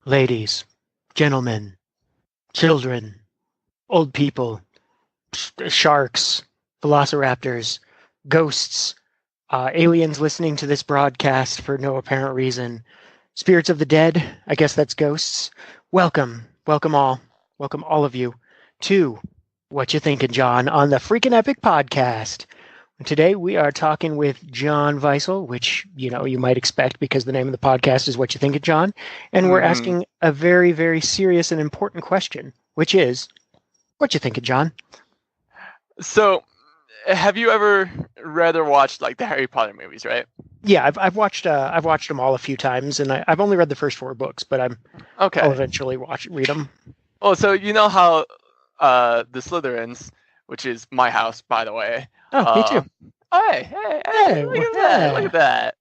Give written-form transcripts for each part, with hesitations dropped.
Ladies, gentlemen, children, old people, sharks, velociraptors, ghosts, aliens listening to this broadcast for no apparent reason, spirits of the dead, I guess that's ghosts. Welcome, welcome all of you to What You Thinkin', John, on the Freaking Epic Podcast. Today we are talking with John Weissel, which you might expect because the name of the podcast is What You Think of John, and we're asking a very, very serious and important question, which is, what you think of John? So, have you ever read or watched like the Harry Potter movies, right? Yeah, I've watched them all a few times, and I've only read the first 4 books, but I'll eventually read them. Well, so you know how the Slytherins, which is my house, by the way. Oh, me too. Hey, look at that.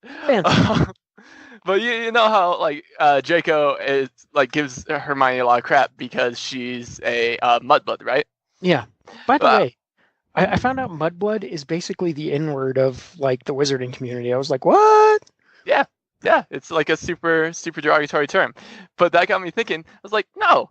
But you know how like Draco is like gives Hermione a lot of crap because she's a Mudblood, right? Yeah. By the way, I found out Mudblood is basically the N-word of like the wizarding community. I was like, what? Yeah, it's like a super derogatory term. But that got me thinking. I was like, no,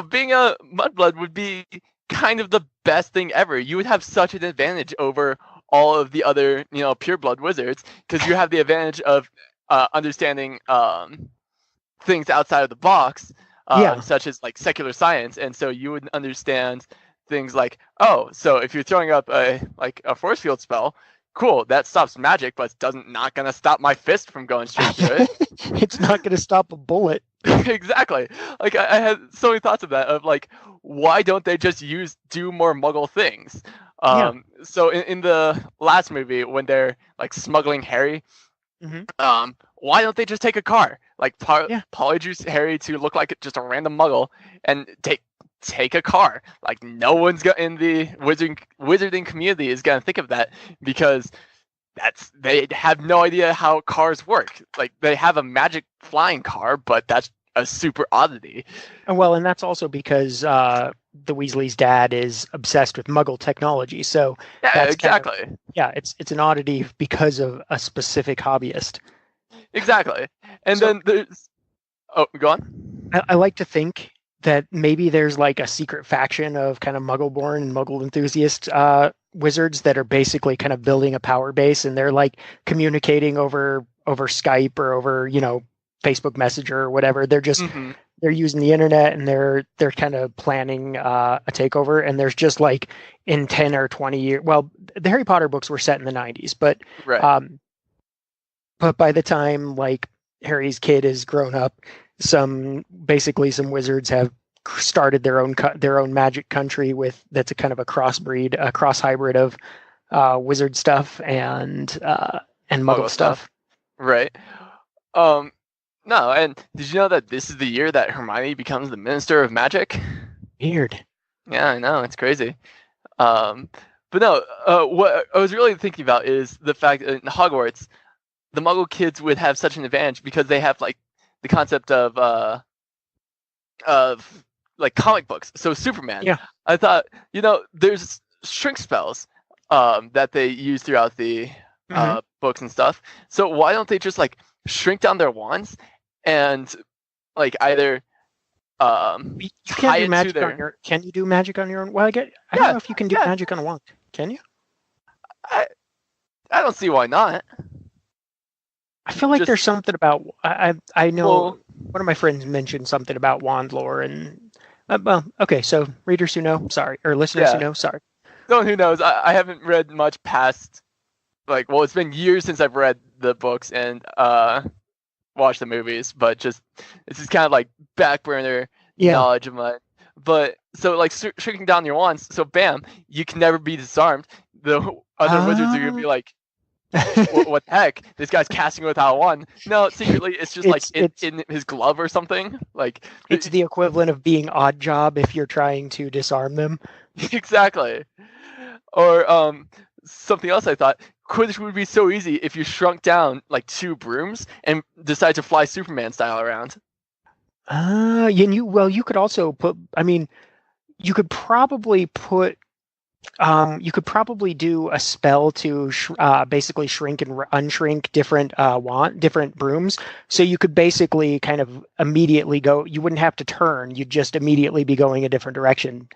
being a Mudblood would be kind of the best thing ever. You would have such an advantage over all of the other, pureblood wizards, because you have the advantage of understanding things outside of the box, such as like secular science, and so you would understand things like, oh, so if you're throwing up a force field spell, cool, that stops magic, but it's not gonna stop my fist from going straight through it. It's not gonna stop a bullet. Exactly. Like I had so many thoughts of that. Of like, why don't they just do more Muggle things? So in the last movie, when they're like smuggling Harry, why don't they just take a car? Like polyjuice Harry to look like just a random Muggle and take a car. Like no one's in the wizarding community is gonna think of that, because they have no idea how cars work. Like they have a magic flying car, but that's a super oddity. Well, and that's also because the Weasley's dad is obsessed with Muggle technology. So that's exactly. It's an oddity because of a specific hobbyist. Exactly. And then there's go on. I like to think that maybe there's like a secret faction of kind of Muggle-born and Muggle enthusiast wizards that are basically kind of building a power base, and they're like communicating over Skype or over Facebook Messenger or whatever. They're just they're using the internet, and they're kind of planning a takeover. And there's just like in 10 or 20 years. Well, the Harry Potter books were set in the 90s, but but by the time like Harry's kid is grown up, some wizards have started their own magic country that's a kind of a cross hybrid of wizard stuff and Muggle stuff. Right. No, and did you know that this is the year that Hermione becomes the Minister of Magic? Weird. Yeah, I know, it's crazy. But no, what I was really thinking about is the fact that in Hogwarts, the Muggle kids would have such an advantage because they have like the concept of like comic books. So Superman. Yeah. I thought, there's shrink spells that they use throughout the books and stuff. So why don't they just like shrink down their wands and like either you can't do magic on your. Can you do magic on your own? Well, I don't know if you can do magic on a wand. Can you? I don't see why not. I feel like there's something about I know one of my friends mentioned something about wand lore, and okay, so readers who know, sorry, or listeners who know, sorry. No, who knows? I haven't read much past it's been years since I've read the books and watched the movies, but just this is kind of like back burner knowledge of mine. But so like shrinking down your wands, so bam, you can never be disarmed. The other wizards are gonna be like, what the heck? This guy's casting without a wand. No, secretly it's just it's in his glove or something. Like it's the equivalent of being odd job if you're trying to disarm them. Exactly. Or something else I thought, Quidditch would be so easy if you shrunk down like 2 brooms and decide to fly Superman style around. You could also put. I mean, you could probably put You could probably do a spell to basically shrink and unshrink different brooms. So you could basically kind of immediately go. You wouldn't have to turn. You'd just immediately be going a different direction.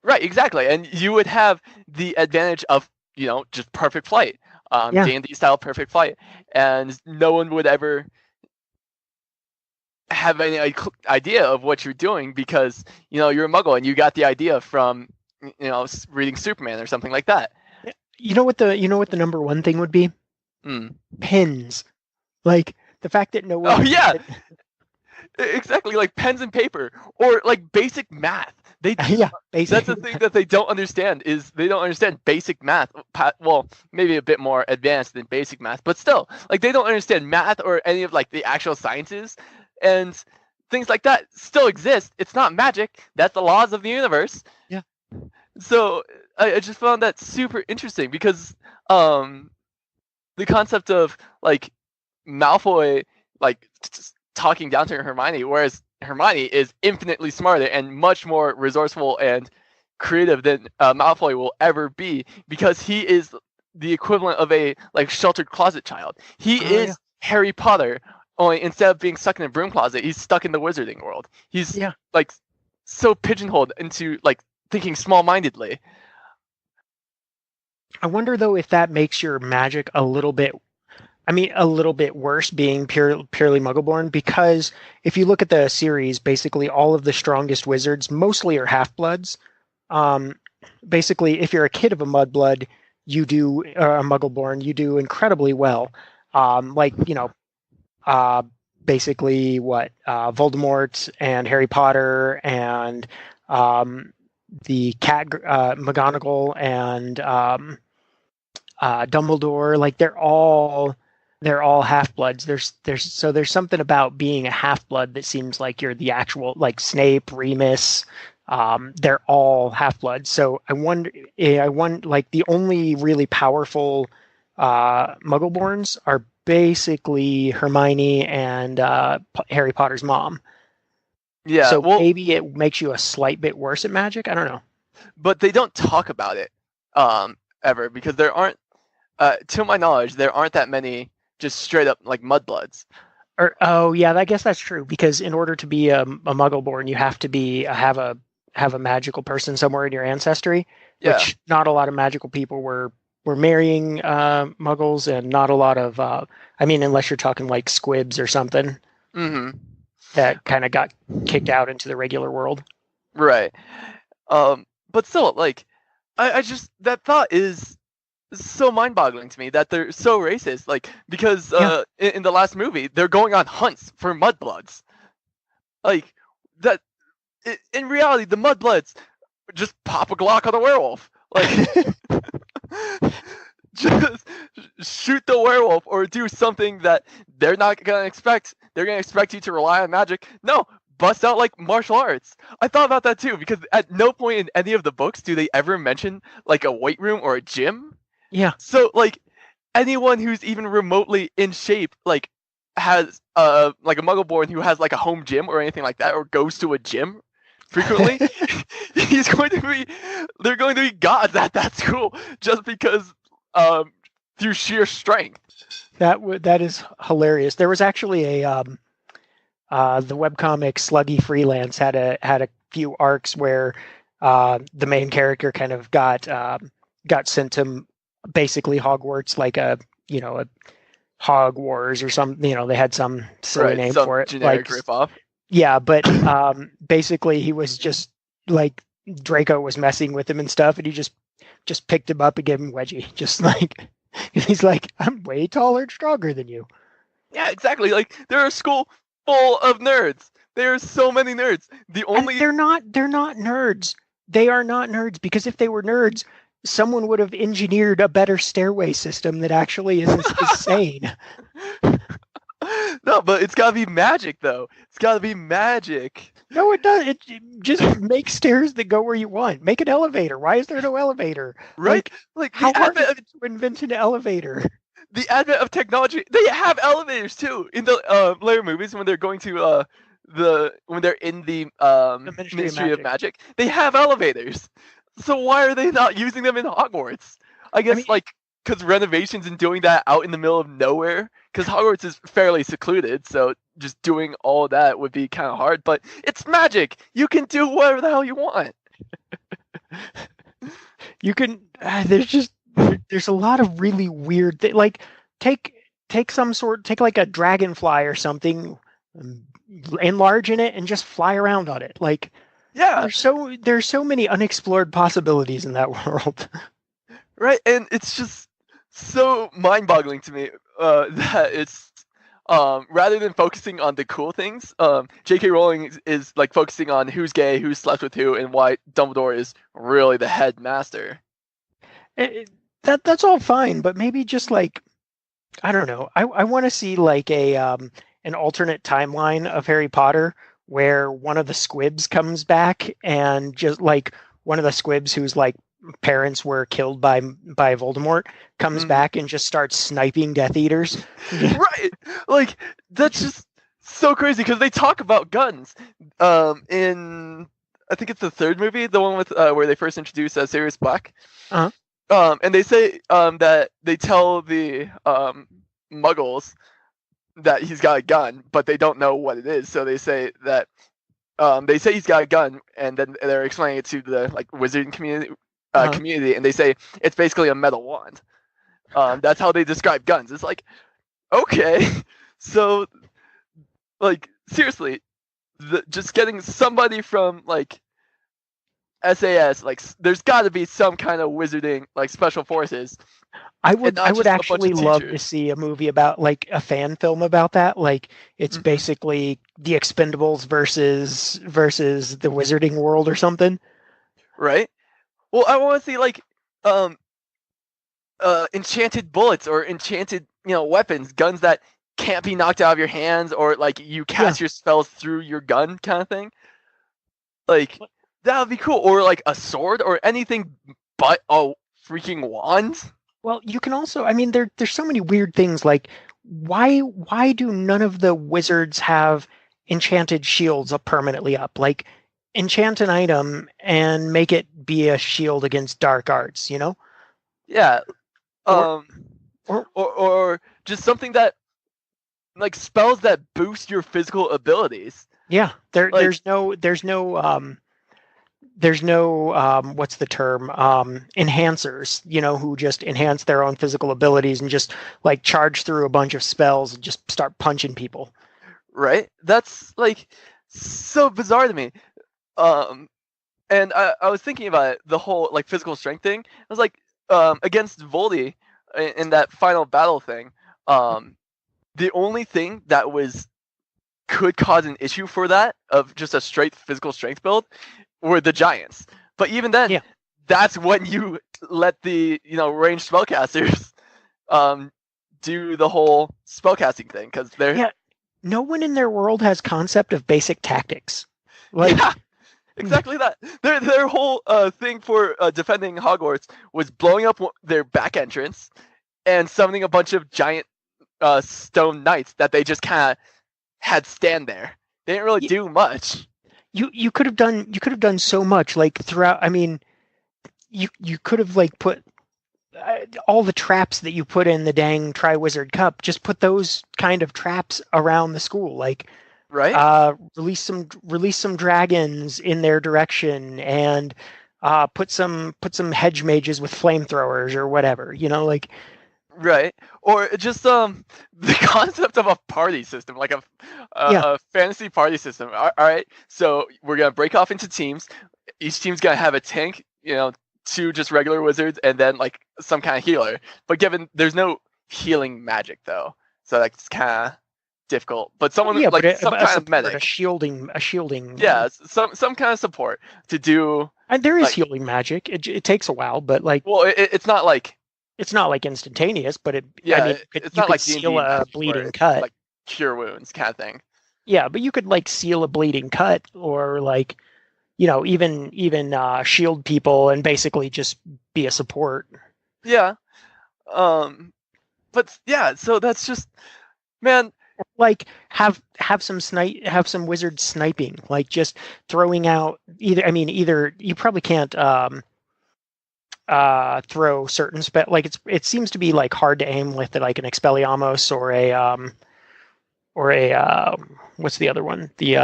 Right, exactly, and you would have the advantage of just perfect flight, Yeah. D&D style perfect flight, and no one would ever have any idea of what you're doing because you're a Muggle and you got the idea from reading Superman or something like that. You know what the number one thing would be? Pins. Like the fact that no one. Oh yeah, exactly. Like pens and paper or like basic math. Yeah, basic. That's the thing that they don't understand is they don't understand basic math. Well, maybe a bit more advanced than basic math, but still, like they don't understand math or any of like the actual sciences and things like that still exist. It's not magic. That's the laws of the universe. Yeah. So I just found that super interesting because the concept of like Malfoy like talking down to Hermione, whereas Hermione is infinitely smarter and much more resourceful and creative than Malfoy will ever be because he is the equivalent of a like sheltered closet child. He is Harry Potter, only instead of being stuck in a broom closet, he's stuck in the wizarding world. He's like so pigeonholed into like thinking small-mindedly. I wonder though if that makes your magic a little bit worse being purely Muggleborn, because if you look at the series, basically all of the strongest wizards mostly are half-bloods. Basically, if you're a kid of a Mudblood, you do a Muggleborn, you do incredibly well. Basically what Voldemort and Harry Potter and the cat McGonagall and Dumbledore, like they're all half-bloods. There's something about being a half-blood that seems like you're the actual, like Snape, Remus, they're all half-bloods. So I wonder like the only really powerful Muggleborns are basically Hermione and Harry Potter's mom. Yeah. So maybe it makes you a slight bit worse at magic. I don't know. But they don't talk about it ever because there aren't, to my knowledge, there aren't that many just straight up like Mudbloods. I guess that's true because in order to be a Muggleborn, you have to have a magical person somewhere in your ancestry. Yeah. Which not a lot of magical people were marrying Muggles, and not a lot of. Unless you're talking like squibs or something. Mm-hmm. That kind of got kicked out into the regular world. Right. But still, like, I just that thought is so mind-boggling to me that they're so racist. Like, because in the last movie, they're going on hunts for Mudbloods. Like that. In reality, the Mudbloods just pop a Glock on a werewolf. Like, just shoot the werewolf or do something that they're not gonna expect. They're gonna expect you to rely on magic. No. Bust out like martial arts. I thought about that too because at no point in any of the books do they ever mention like a weight room or a gym. Yeah. So like anyone who's even remotely in shape like has like a Muggleborn who has like a home gym or anything like that or goes to a gym frequently, they're going to be gods at that school just because through sheer strength. That is hilarious. There was actually a the webcomic Sluggy Freelance had a few arcs where the main character kind of got sent to basically Hogwarts, like a Hog Wars or some, they had some silly name for it, generic ripoff. Yeah, but basically he was just like Draco was messing with him and stuff, and he just picked him up and gave him wedgie, just like he's like, I'm way taller and stronger than you. Yeah, exactly. Like they're a school full of nerds. There are so many nerds. They're not nerds. They are not nerds because if they were nerds, someone would have engineered a better stairway system that actually is sane. No, but it's gotta be magic though. It's gotta be magic. No, it does. It just make stairs that go where you want. Make an elevator. Why is there no elevator? Right? Like how hard is it to invent an elevator? The advent of technology. They have elevators too in the later movies when they're going to when they're in the Ministry of Magic. They have elevators. So why are they not using them in Hogwarts? I guess mean, like because renovations and doing that out in the middle of nowhere. Because Hogwarts is fairly secluded, so just doing all that would be kind of hard. But it's magic. You can do whatever the hell you want. you can. There's a lot of really weird like take take like a dragonfly or something, enlarge in it and just fly around on it. Like Yeah, there's so many unexplored possibilities in that world. right. And it's just so mind-boggling to me that it's rather than focusing on the cool things, J.K. Rowling is like focusing on who's gay, who slept with who, and why Dumbledore is really the headmaster. That's all fine, but maybe just like I don't know. I want to see like a an alternate timeline of Harry Potter where one of the squibs comes back and just like one of the squibs whose like parents were killed by Voldemort comes back and just starts sniping Death Eaters. Right. Like that's just so crazy because they talk about guns in I think it's the third movie, the one with where they first introduce Sirius Black. Uh-huh. And they say that they tell the Muggles that he's got a gun, but they don't know what it is. So they say that he's got a gun, and then they're explaining it to the like wizarding community, and they say it's basically a metal wand. That's how they describe guns. It's like, okay, so like seriously, just getting somebody from like SAS, like there's got to be some kind of wizarding like special forces. I would actually love to see a movie about like a fan film about that. Like it's basically the Expendables versus the wizarding world or something. Right. Well, I want to see like enchanted bullets or enchanted weapons, guns that can't be knocked out of your hands, or like you cast your spells through your gun kind of thing. Like that would be cool, or like a sword or anything but a freaking wand. Well, you can also, I mean, there's so many weird things. Like, why do none of the wizards have enchanted shields up permanently up? Like, enchant an item and make it be a shield against dark arts. You know? Yeah. Or just something that like spells that boost your physical abilities. Yeah. There's no what's the term, enhancers, who just enhance their own physical abilities and just like charge through a bunch of spells and just start punching people. Right. That's like so bizarre to me. And I was thinking about it, the whole like physical strength thing. I was like, against Voldy in that final battle thing, the only thing that could cause an issue for that of just a straight physical strength build were the giants. But even then, that's when you let the ranged spellcasters do the whole spellcasting thing, because they're no one in their world has concept of basic tactics. Like exactly that. Their whole thing for defending Hogwarts was blowing up their back entrance and summoning a bunch of giant stone knights that they just kind of had stand there. They didn't really do much. You could have done so much like throughout. I mean, you could have like put all the traps that you put in the dang Triwizard Cup. Just put those kind of traps around the school, like release some dragons in their direction, and put some hedge mages with flamethrowers or whatever. Like. Right, or just the concept of a party system, like a fantasy party system. All right, so we're gonna break off into teams. Each team's gonna have a tank, 2 just regular wizards, and then like some kind of healer. But there's no healing magic though, so that's kind of difficult. But some kind of medic, a shielding. Yeah, some kind of support to do. And there is healing magic. It takes a while, but like. Well, it's not like. It's not like instantaneous, but it's not like seal a bleeding cut, like cure wounds kind of thing. Yeah, but you could like seal a bleeding cut, or like, even shield people and basically just be a support. Yeah, but yeah, so that's just, man. Like have some wizard sniping, like just throwing out either you probably can't throw certain like it seems to be like hard to aim with like an Expelliarmus or a what's the other one? The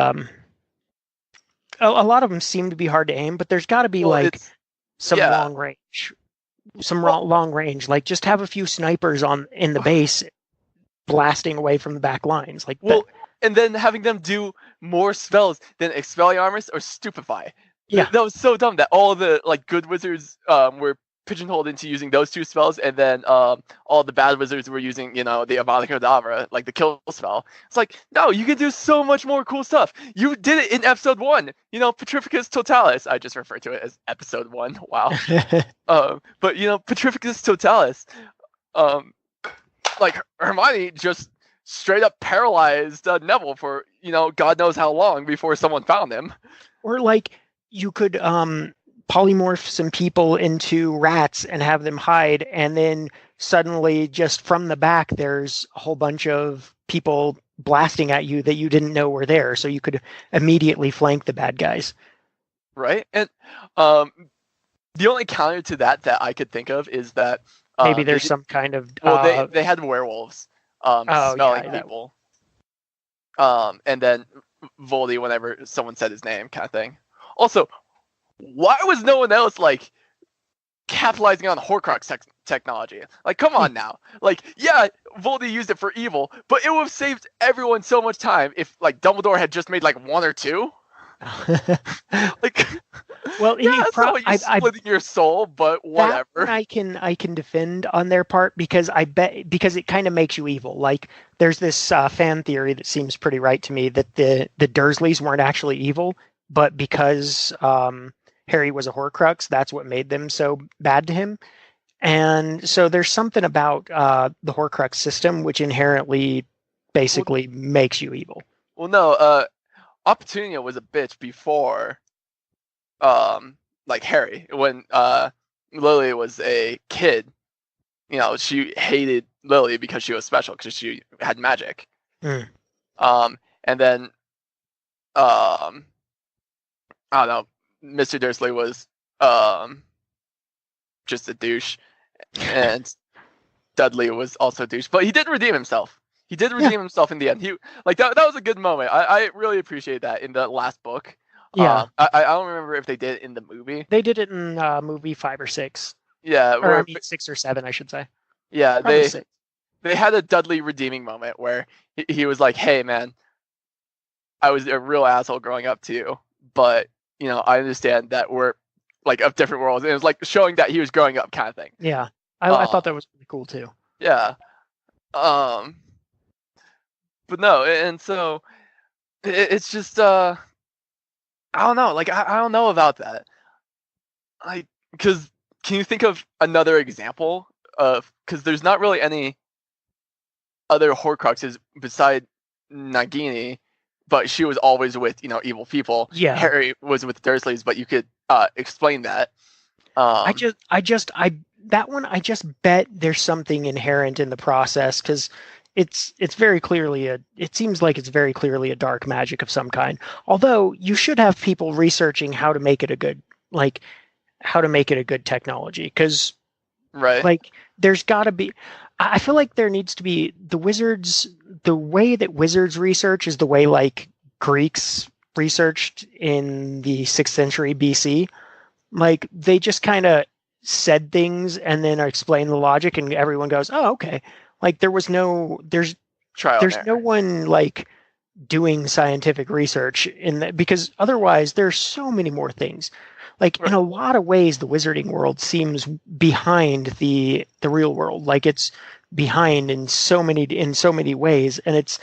a lot of them seem to be hard to aim, but there's got to be Well, like it's some yeah. long range, some Well, long range. Like just have a few snipers on in the base blasting away from the back lines like that. well, and then having them do more spells than Expelliarmus or Stupefy. Yeah. That was so dumb that all the like good wizards were pigeonholed into using those two spells, and then all the bad wizards were using, you know, the Avada Kedavra, like the kill spell. It's like, no, you can do so much more cool stuff. You did it in episode 1. You know, Petrificus Totalis. I just refer to it as episode 1. Wow. But you know, Petrificus Totalis. Like Hermione just straight up paralyzed Neville for, you know, God knows how long before someone found him. Or like you could polymorph some people into rats and have them hide, and then suddenly just from the back there's a whole bunch of people blasting at you that you didn't know were there, so you could immediately flank the bad guys. Right? And the only counter to that I could think of is that maybe there's some kind of they had werewolves smelling yeah, people. And then Voldy whenever someone said his name, kind of thing. Also, why was no one else like capitalizing on Horcrux technology? Like, come on now. Like, yeah, Voldy used it for evil, but it would have saved everyone so much time if like Dumbledore had just made like 1 or 2. Like, well, yeah, that's not what you're splitting your soul, but whatever. I can defend on their part because because it kind of makes you evil. Like there's this fan theory that seems pretty right to me that the Dursleys weren't actually evil, but because Harry was a Horcrux, that's what made them so bad to him. And so there's something about the Horcrux system which inherently basically makes you evil. Well, no, Opportunia was a bitch before like Harry. When Lily was a kid, you know, she hated Lily because she was special, because she had magic. Mm. And then I don't know, Mr. Dursley was just a douche, and Dudley was also a douche, but he did redeem himself. He did redeem himself in the end. He like that was a good moment. I really appreciate that in the last book. Yeah. I don't remember if they did it in the movie. They did it in movie 5 or 6. Yeah, or 6 or 7, I should say. Yeah, Probably 6. They had a Dudley redeeming moment where he was like, "Hey, man, I was a real asshole growing up to you, but you know, I understand that we're like of different worlds." And it was like showing that he was growing up, kind of thing. Yeah, I thought that was really cool too. Yeah. But no, and so it's just I don't know. Like I don't know about that. Because can you think of another example of, because there's not really any other Horcruxes beside Nagini, but she was always with, you know, evil people. Yeah. Harry was with Dursleys, but you could explain that. I that one, I just bet there's something inherent in the process, because it's very clearly it seems like it's very clearly a dark magic of some kind. Although you should have people researching how to make it a good technology, because right, like there's got to be. I feel like there needs to be the way that wizards research is the way like Greeks researched in the 6th century BC. Like they just kind of said things and then explain the logic, and everyone goes, "Oh, okay." Like there's no one like doing scientific research in that, because otherwise there's so many more things. Like in a lot of ways, the wizarding world seems behind the real world. Like it's behind in so many ways, and it's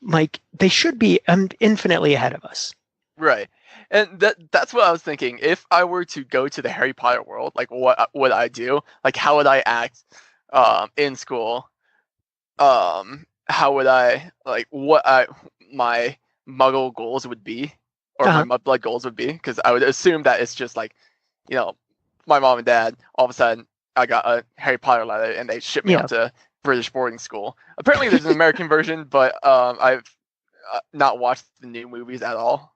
like they should be infinitely ahead of us. Right. And that's what I was thinking. If I were to go to the Harry Potter world, like what would I do? Like how would I act in school? How would I, like, my Muggle goals would be, or my Mudblood goals would be? Because I would assume that it's just like, you know, my mom and dad, all of a sudden I got a Harry Potter letter and they shipped me up to British boarding school. Apparently there's an American version, but I've not watched the new movies at all.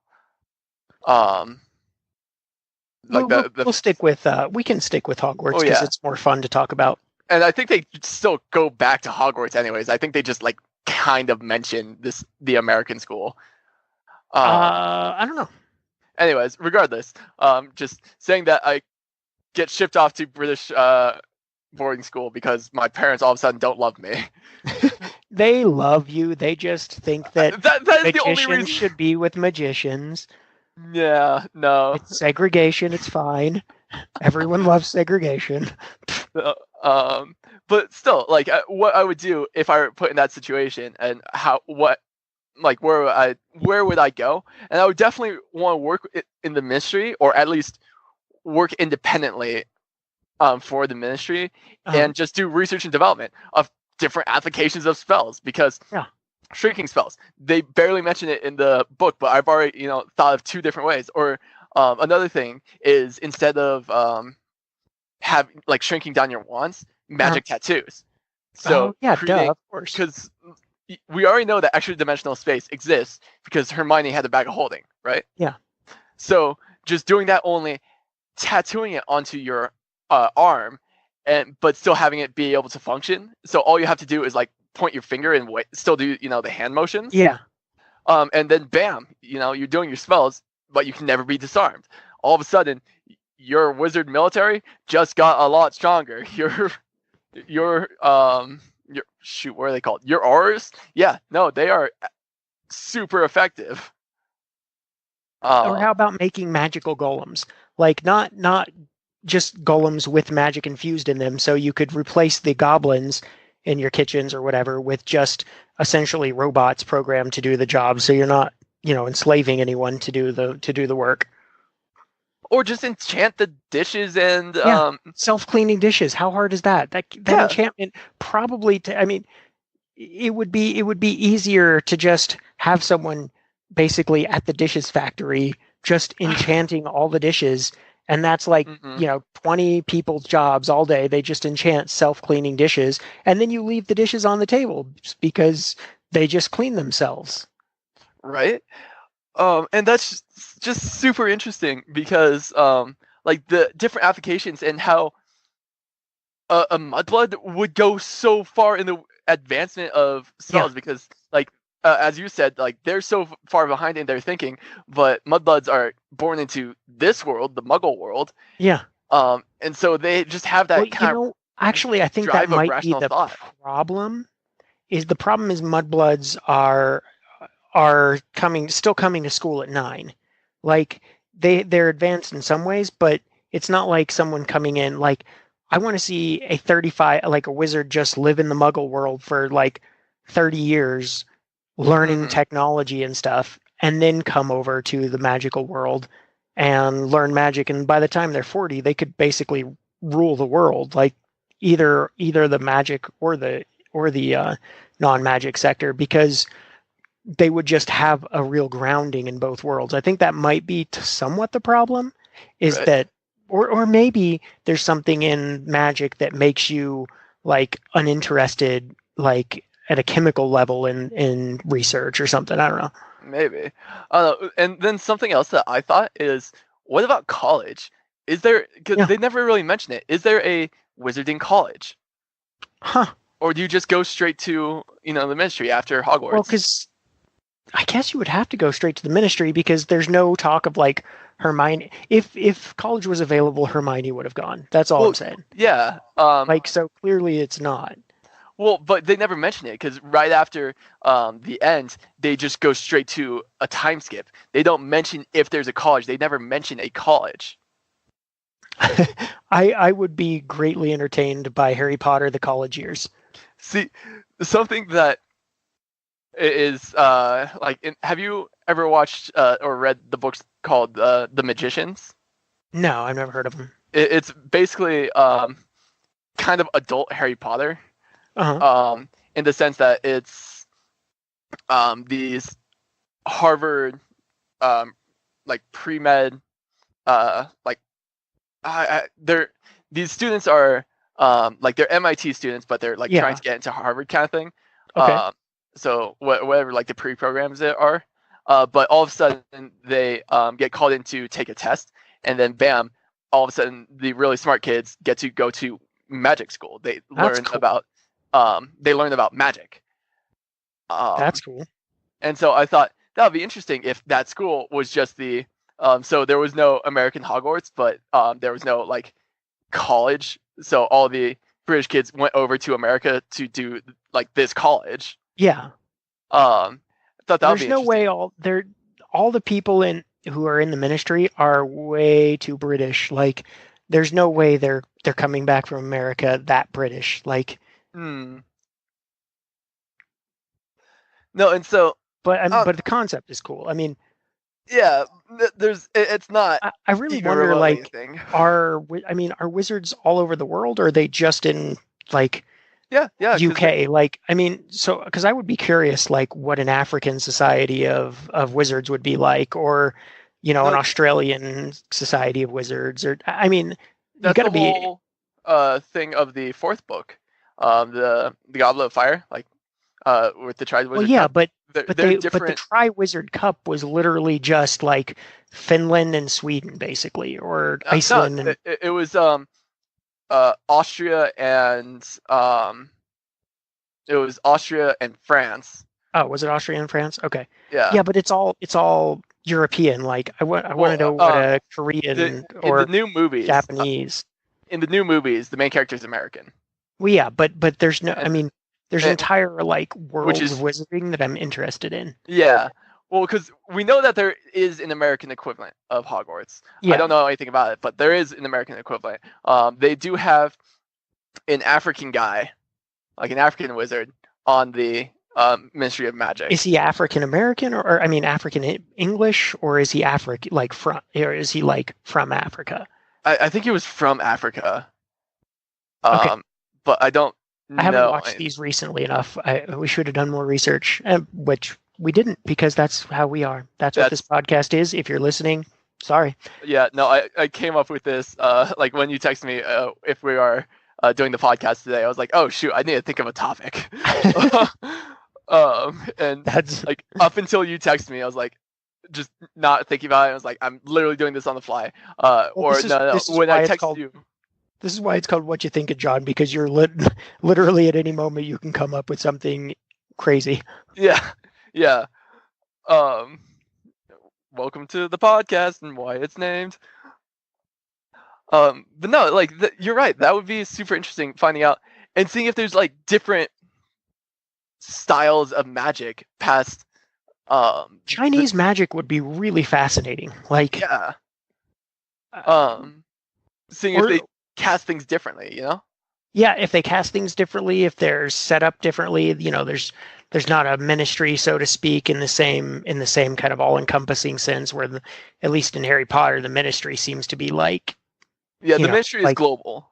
Like We'll stick with we can stick with Hogwarts Oh, because yeah. it's more fun to talk about. And I think they still go back to Hogwarts anyways. I think they just like kind of mention the American school. I don't know. Anyways, regardless, just saying that I get shipped off to British boarding school because my parents all of a sudden don't love me. They love you. They just think that that is the only magicians reason. should be with magicians. Yeah, no. It's segregation. It's fine. Everyone loves segregation. But still, like, what I would do if I were put in that situation, and where would I go? And I would definitely want to work in the ministry, or at least work independently for the ministry, and just do research and development of different applications of spells, because shrinking spells, they barely mention it in the book, but I've already thought of 2 different ways. Or another thing is, instead of shrinking down your wands, magic tattoos. So duh, of course, because we already know that extra dimensional space exists because Hermione had the bag of holding, right? Yeah. So just doing that, only tattooing it onto your arm, but still having it be able to function. So all you have to do is like point your finger and still do the hand motions. Yeah. And then bam, you're doing your spells, but you can never be disarmed. All of a sudden, your wizard military just got a lot stronger. Your shoot, what are they called? Your auras? Yeah, no, they are super effective. Or how about making magical golems? Like not just golems with magic infused in them, so you could replace the goblins in your kitchens or whatever with just essentially robots programmed to do the job, so you're not, enslaving anyone to do the work. Or just enchant the dishes and self-cleaning dishes. How hard is that? That enchantment probably. It would be easier to just have someone basically at the dishes factory just enchanting all the dishes, and that's like 20 people's jobs all day. They just enchant self-cleaning dishes, and then you leave the dishes on the table because they just clean themselves. Right. And that's just super interesting because like the different applications and how a mudblood would go so far in the advancement of spells, because like as you said, like they're so far behind in their thinking, but mudbloods are born into this world, the Muggle world. Yeah. And so they just have that actually, I think that might be the problem. The problem is mudbloods are still coming to school at 9. Like they're advanced in some ways, but it's not like someone coming in like, I want to see a 35, like a wizard just live in the Muggle world for like 30 years learning technology and stuff, and then come over to the magical world and learn magic, and by the time they're 40 they could basically rule the world, like either the magic or the non-magic sector, because they would just have a real grounding in both worlds. I think that might be somewhat the problem, is that, or maybe there's something in magic that makes you like uninterested, like at a chemical level in research or something. I don't know. Maybe. And then something else that I thought is, what about college? Is there, because they never really mention it, is there a wizarding college? Huh. Or do you just go straight to, the ministry after Hogwarts? Well, because I guess you would have to go straight to the ministry, because there's no talk of like Hermione. If college was available, Hermione would have gone. That's all I'm saying. Yeah. So clearly it's not. Well, but they never mention it, because right after the end, they just go straight to a time skip. They don't mention if there's a college. They never mention a college. I would be greatly entertained by Harry Potter, the college years. See, something that is have you ever watched or read the books called The Magicians? No, I've never heard of them. It's basically kind of adult Harry Potter. In the sense that it's these Harvard like pre-med these students are like they're MIT students, but they're like trying to get into Harvard kind of thing. So whatever like the pre-programs are, but all of a sudden they get called in to take a test, and then bam, all of a sudden the really smart kids get to go to magic school. They learn cool. about magic. That's cool. And so I thought that would be interesting if that school was just the so there was no American Hogwarts, but there was no like college. So all the British kids went over to America to do like this college. Yeah. I thought that would be There's no way all the people who are in the Ministry are way too British. Like, there's no way they're coming back from America that British. Like, No, and so but the concept is cool. I mean, yeah, it's not. I really wonder, like, anything. are wizards all over the world, or are they just in like yeah UK? Like, I mean, so because I would be curious, like, what an African society of wizards would be like, or an Australian society of wizards, or I mean, you got to be whole thing of the fourth book, the Goblet of Fire, like with the Tri-Wizard. Well, yeah, Cup. but they're the Tri-Wizard Cup was literally just like Finland and Sweden, basically, or Iceland. No, it was Austria and France. Oh, was it Austria and France? Okay. Yeah. Yeah, but it's all European. Like, I want to know what a Korean or the new movies, Japanese. In the new movies, the main character is American. Well, yeah, but there's no. I mean, there's entire like worlds of wizarding that I'm interested in. Yeah. Well, because we know that there is an American equivalent of Hogwarts. Yeah. I don't know anything about it, but there is an American equivalent. They do have an African guy, like an African wizard, on the Ministry of Magic. Is he African American, or I mean African English, or is he African from Africa? I think he was from Africa. Okay. But I don't. I haven't watched these recently enough. We should have done more research, which we didn't, because that's how we are. That's what this podcast is. If you're listening, sorry. Yeah, no, I came up with this like when you texted me if we are doing the podcast today. I was like, oh shoot, I need to think of a topic. And that's like up until you texted me, I was like, just not thinking about it. I was like, I'm literally doing this on the fly. When I text you. This is why it's called What You Think of John, because you're literally at any moment you can come up with something crazy. Yeah. Welcome to the podcast and why it's named. But no, like you're right. That would be super interesting finding out and seeing if there's like different styles of magic past. Chinese magic would be really fascinating. Like, yeah. Seeing if they cast things differently, Yeah, if they cast things differently, if they're set up differently, there's not a ministry, so to speak, in the same kind of all-encompassing sense, where at least in Harry Potter, the ministry seems to be like. Yeah, the ministry is global.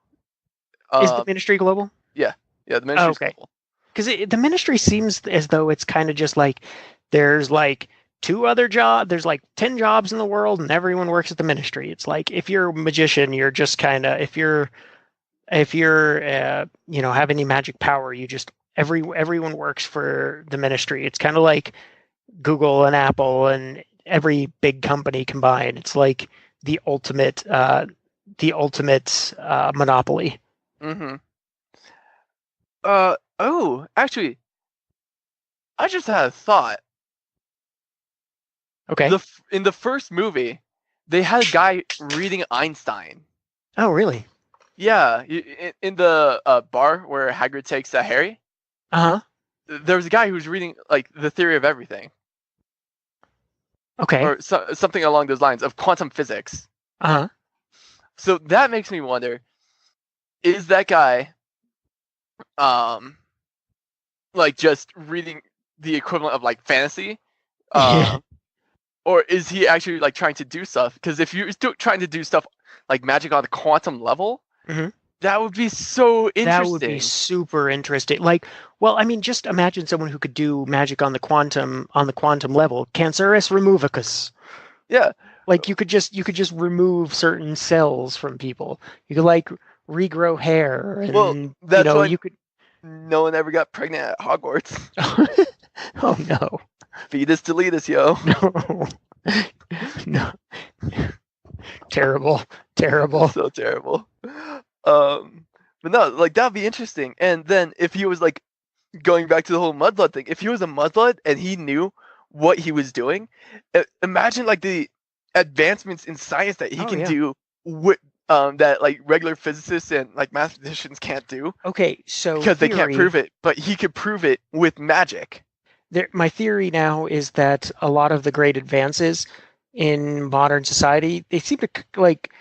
Is the ministry global? Yeah, the ministry is global. Because the ministry seems as though it's kind of just like there's like 2 other jobs. There's like 10 jobs in the world, and everyone works at the ministry. It's like if you're a magician, you're just kind of if you're have any magic power, you just everyone works for the ministry. It's kind of like Google and Apple and every big company combined. It's like the ultimate monopoly. Mm-hmm. Actually, I just had a thought. Okay. In the first movie, they had a guy reading Einstein. Oh, really? Yeah, in the bar where Hagrid takes Harry. Uh-huh. There was a guy who was reading like the theory of everything. Okay. Or something along those lines of quantum physics. Uh-huh. So that makes me wonder, is that guy like just reading the equivalent of like fantasy? Or is he actually like trying to do stuff? Because if you're still trying to do stuff like magic on the quantum level, that would be so interesting. That would be super interesting. Like, well, I mean, just imagine someone who could do magic on the quantum level. Cancerus removicus. Yeah. Like you could just remove certain cells from people. You could like regrow hair, and that's why you could. No one ever got pregnant at Hogwarts. Oh no. Fetus deletus, yo. No. Terrible, terrible. So terrible. But no, like that'd be interesting. And then if he was like going back to the whole mudblood thing, if he was a mudblood and he knew what he was doing, imagine like the advancements in science that he can do with that like regular physicists and like mathematicians can't do. Okay, so because they can't prove it, but he could prove it with magic. My theory now is that a lot of the great advances in modern society, they seem to like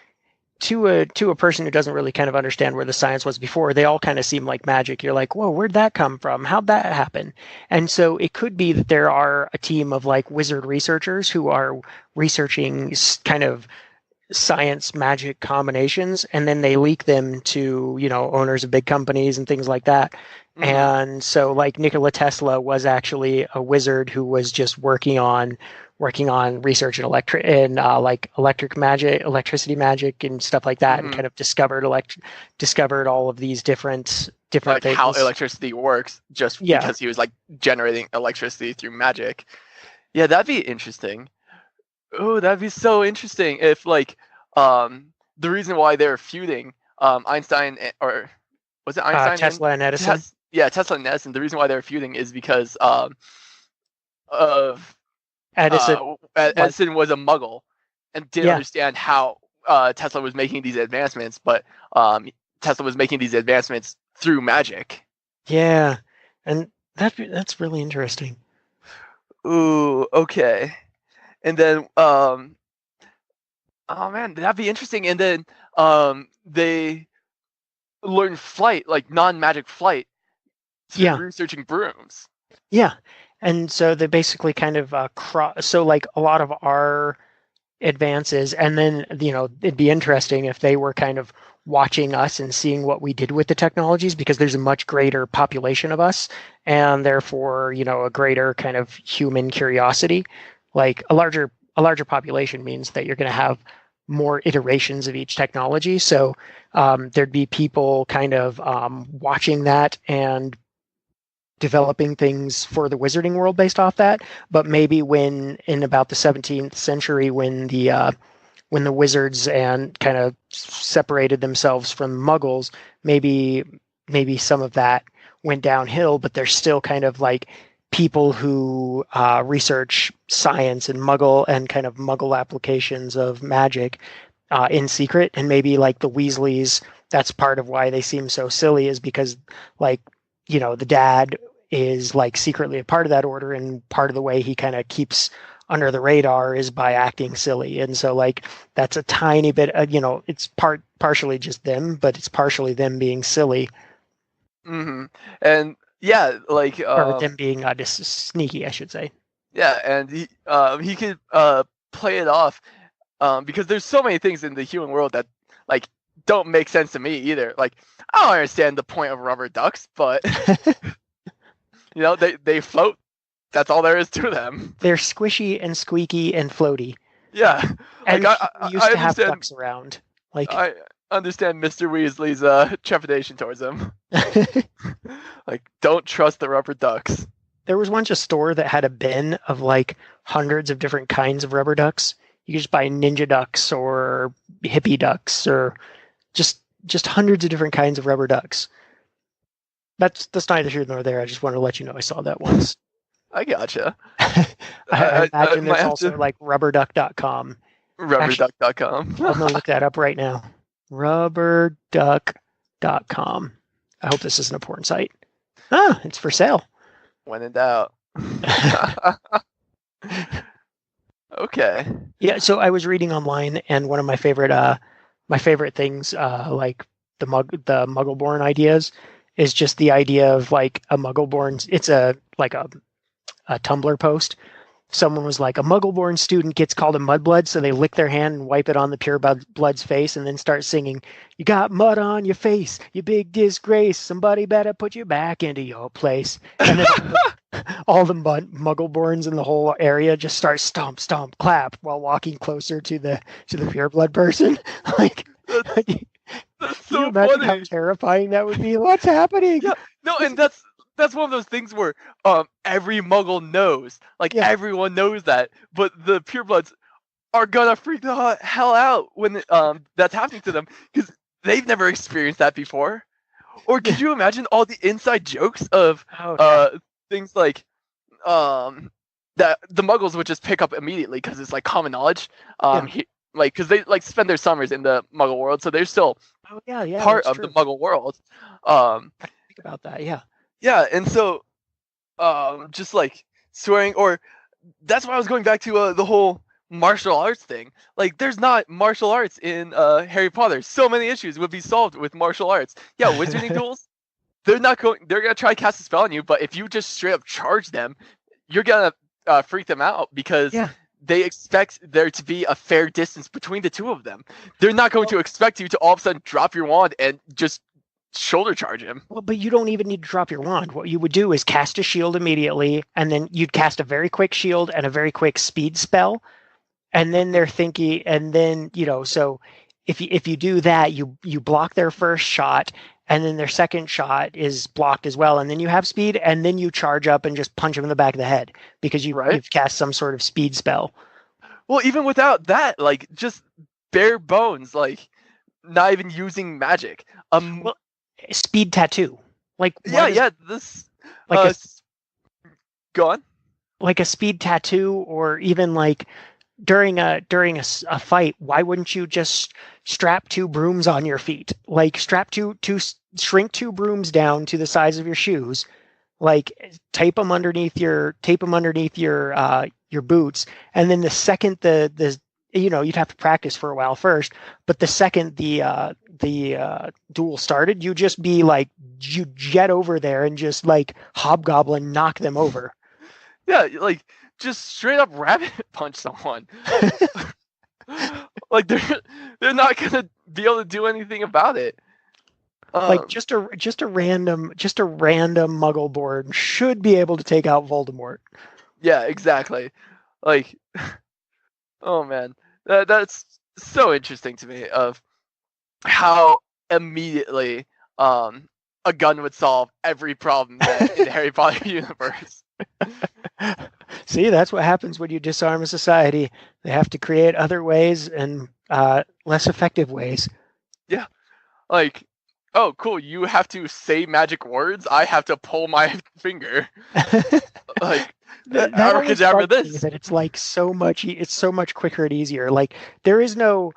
to a person who doesn't really kind of understand where the science was before, they all kind of seem like magic. You're like, whoa, where'd that come from? How'd that happen? And so it could be that there are a team of like wizard researchers who are researching kind of science magic combinations, and then they leak them to, you know, owners of big companies and things like that. Mm-hmm. And so like Nikola Tesla was actually a wizard who was just working on research in electricity magic and stuff like that, and kind of discovered all of these different like things. How electricity works, just because he was like generating electricity through magic. Yeah, that'd be interesting. Oh, that'd be so interesting if like the reason why they're feuding, Einstein or was it Einstein? Tesla and Edison. Tesla and Edison. The reason why they're feuding is because of Edison. Edison was a muggle and didn't understand how Tesla was making these advancements, but Tesla was making these advancements through magic. Yeah, and that's really interesting. Ooh, okay. And then, oh man, that'd be interesting. And then they learn flight, like non-magic flight, through researching brooms. Yeah. And so they basically kind of so like a lot of our advances, and then, you know, it'd be interesting if they were kind of watching us and seeing what we did with the technologies, because there's a much greater population of us, and therefore, you know, a greater kind of human curiosity. Like a larger population means that you're going to have more iterations of each technology. So there'd be people kind of watching that and developing things for the wizarding world based off that. But maybe when in about the 17th century, when the wizards and kind of separated themselves from muggles, maybe some of that went downhill, but there's still kind of like people who research science and kind of muggle applications of magic in secret. And maybe like the Weasleys, that's part of why they seem so silly, is because, like, you know, the dad is like secretly a part of that order, and part of the way he kind of keeps under the radar is by acting silly. And so like that's a tiny bit, you know, it's partially just them, but it's partially them being silly. Mm-hmm. And yeah, like or them being just sneaky, I should say. Yeah, and he could play it off because there's so many things in the human world that like don't make sense to me either. Like, I don't understand the point of rubber ducks, but you know, they float. That's all there is to them. They're squishy and squeaky and floaty. Yeah, and like, I used to have ducks around. Like, I understand Mr. Weasley's trepidation towards them. Like, don't trust the rubber ducks. There was once a store that had a bin of like hundreds of different kinds of rubber ducks. You could just buy ninja ducks or hippie ducks or just hundreds of different kinds of rubber ducks. That's neither here nor there. I just wanted to let you know I saw that once. I gotcha. I imagine there's also like rubberduck.com. Rubberduck.com. I'm going to look that up right now. Rubberduck.com. I hope this isn't a porn site. Ah, it's for sale. When in doubt. Okay. Yeah, so I was reading online, and one of my favorite things, like the Muggleborn ideas, is just the idea of like a Muggleborn. It's a Tumblr post. Someone was like, a Muggleborn student gets called a Mudblood, so they lick their hand and wipe it on the purebloods' face and then start singing, "You got mud on your face, you big disgrace. Somebody better put you back into your place." And then all the Muggleborns in the whole area just start stomp, stomp, clap while walking closer to the pureblood person. Like, that's so you imagine funny. How terrifying that would be? What's happening? Yeah, no, and that's one of those things where every Muggle knows, like everyone knows that, but the purebloods are gonna freak the hell out when that's happening to them because they've never experienced that before. Or could you imagine all the inside jokes of things like that the Muggles would just pick up immediately because it's like common knowledge. Like because they like spend their summers in the Muggle world, so they're still part of the Muggle world. Think about that, yeah, and so just like swearing, or that's why I was going back to the whole martial arts thing. Like, there's not martial arts in Harry Potter. So many issues would be solved with martial arts. Yeah, wizarding duels. They're gonna try to cast a spell on you, but if you just straight up charge them, you're gonna freak them out because they expect there to be a fair distance between the two of them. They're not going to expect you to all of a sudden drop your wand and just shoulder charge him. Well, but you don't even need to drop your wand. What you would do is cast a shield immediately, and then you'd cast a very quick shield and a very quick speed spell, and then they're thinking, and then so if you do that, you block their first shot, and then their second shot is blocked as well, and then you have speed, and then you charge up and just punch them in the back of the head because you've cast some sort of speed spell. Well, even without that, like just bare bones, like not even using magic. Speed tattoo, like this like go on, like a speed tattoo, or even like during a fight, why wouldn't you just strap 2 brooms on your feet? Like shrink 2 brooms down to the size of your shoes, like tape them underneath your boots, and then the second the you'd have to practice for a while first, but the second the duel started, you just be like, you jet over there and just like hobgoblin knock them over. Yeah, like just straight up rabbit punch someone. Like they're not gonna be able to do anything about it. Like just a random Muggle board should be able to take out Voldemort. Yeah, exactly. Like, oh man, that's so interesting to me of how immediately a gun would solve every problem in the Harry Potter universe. See, that's what happens when you disarm a society. They have to create other ways and less effective ways. Yeah, like, oh, cool. You have to say magic words. I have to pull my finger. Like, abracadabra this. That it's like so much. It's so much quicker and easier. Like there is no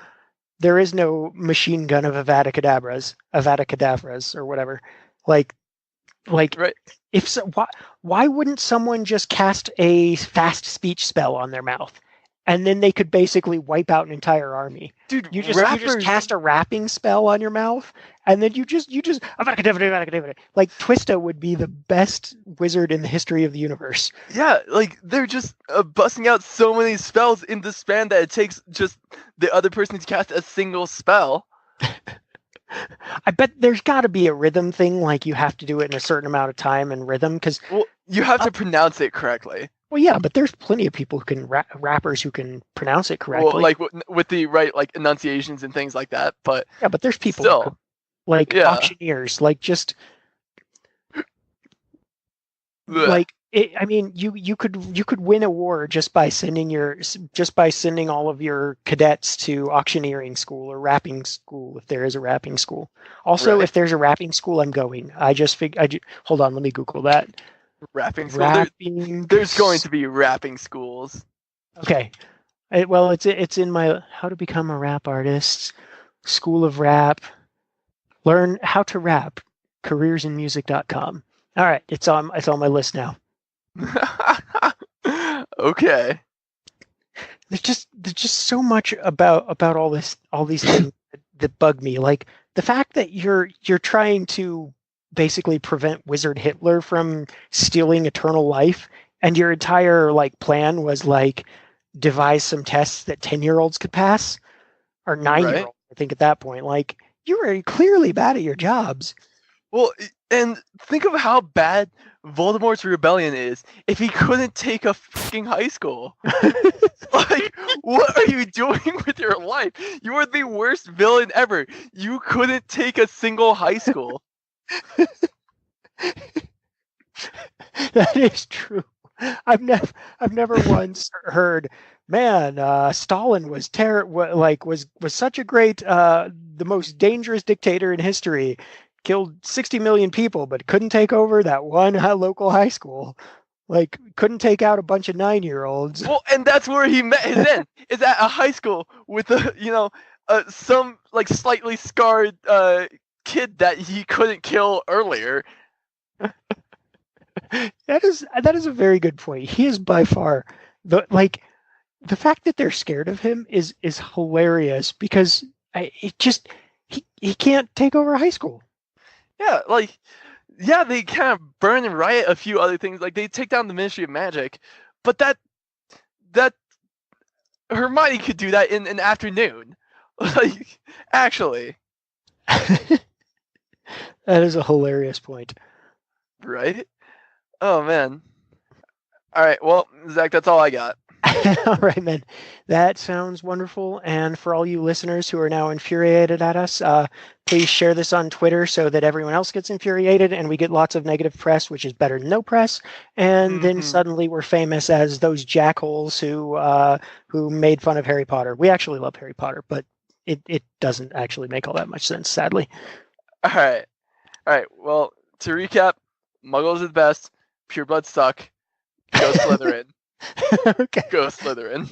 machine gun of Avada Kedavras or whatever. Like right. If so, why wouldn't someone just cast a fast speech spell on their mouth, and then they could basically wipe out an entire army? Dude, you just cast a rapping spell on your mouth, and then you just like Twista would be the best wizard in the history of the universe. Yeah, like they're just busting out so many spells in the span that it takes just the other person to cast a single spell. I bet there's got to be a rhythm thing, like you have to do it in a certain amount of time and rhythm, because you have to pronounce it correctly. Well, yeah, but there's plenty of people who can rappers who can pronounce it correctly. Well, like with the right like enunciations and things like that. But yeah, but there's people still, auctioneers, like just like it, I mean, you could win a war just by sending all of your cadets to auctioneering school or rapping school, if there is a rapping school. Also, if there's a rapping school, I'm going. Hold on, let me Google that. Rapping school. There's going to be rapping schools. Okay. It's in my How to Become a Rap Artist, School of Rap, Learn How to Rap, careersinmusic.com. All right, it's on my list now. Okay. There's just so much about all these things that bug me. Like the fact that you're trying to basically prevent Wizard Hitler from stealing eternal life, and your entire like plan was like devise some tests that 10-year-olds could pass, or 9-year-olds, I think at that point. Like, you were clearly bad at your jobs. Well, and think of how bad Voldemort's rebellion is if he couldn't take a freaking high school. Like, what are you doing with your life? You are the worst villain ever. You couldn't take a single high school. That is true. I've never once heard, man, Stalin was was such a great, the most dangerous dictator in history, killed 60 million people, but couldn't take over that one local high school. Like, couldn't take out a bunch of 9-year-olds. Well, and that's where he met his end. Is at a high school with some like slightly scarred kid that he couldn't kill earlier. That is a very good point. He is by far the fact that they're scared of him is hilarious because he can't take over high school. Yeah, they kind of burn and riot a few other things. Like they take down the Ministry of Magic, but that Hermione could do that in an afternoon. Like, actually. That is a hilarious point. Right? Oh, man. All right, well, Zach, that's all I got. All right, man. That sounds wonderful. And for all you listeners who are now infuriated at us, please share this on Twitter so that everyone else gets infuriated and we get lots of negative press, which is better than no press. And then suddenly we're famous as those jackholes who made fun of Harry Potter. We actually love Harry Potter, but it doesn't actually make all that much sense, sadly. All right. Well, to recap, Muggles are the best. Purebloods suck. Go Slytherin. Okay. Go Slytherin.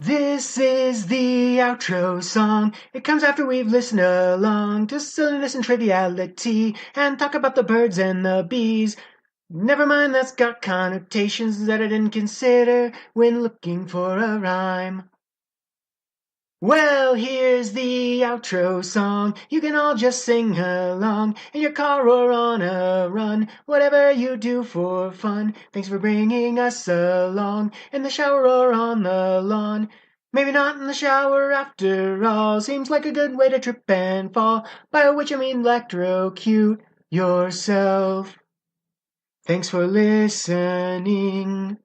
This is the outro song. It comes after we've listened along to silliness and triviality and talk about the birds and the bees. Never mind, that's got connotations that I didn't consider when looking for a rhyme. Well, here's the outro song. You can all just sing along in your car or on a run, whatever you do for fun. Thanks for bringing us along in the shower or on the lawn. Maybe not in the shower after all. Seems like a good way to trip and fall, by which I mean electrocute yourself. Thanks for listening.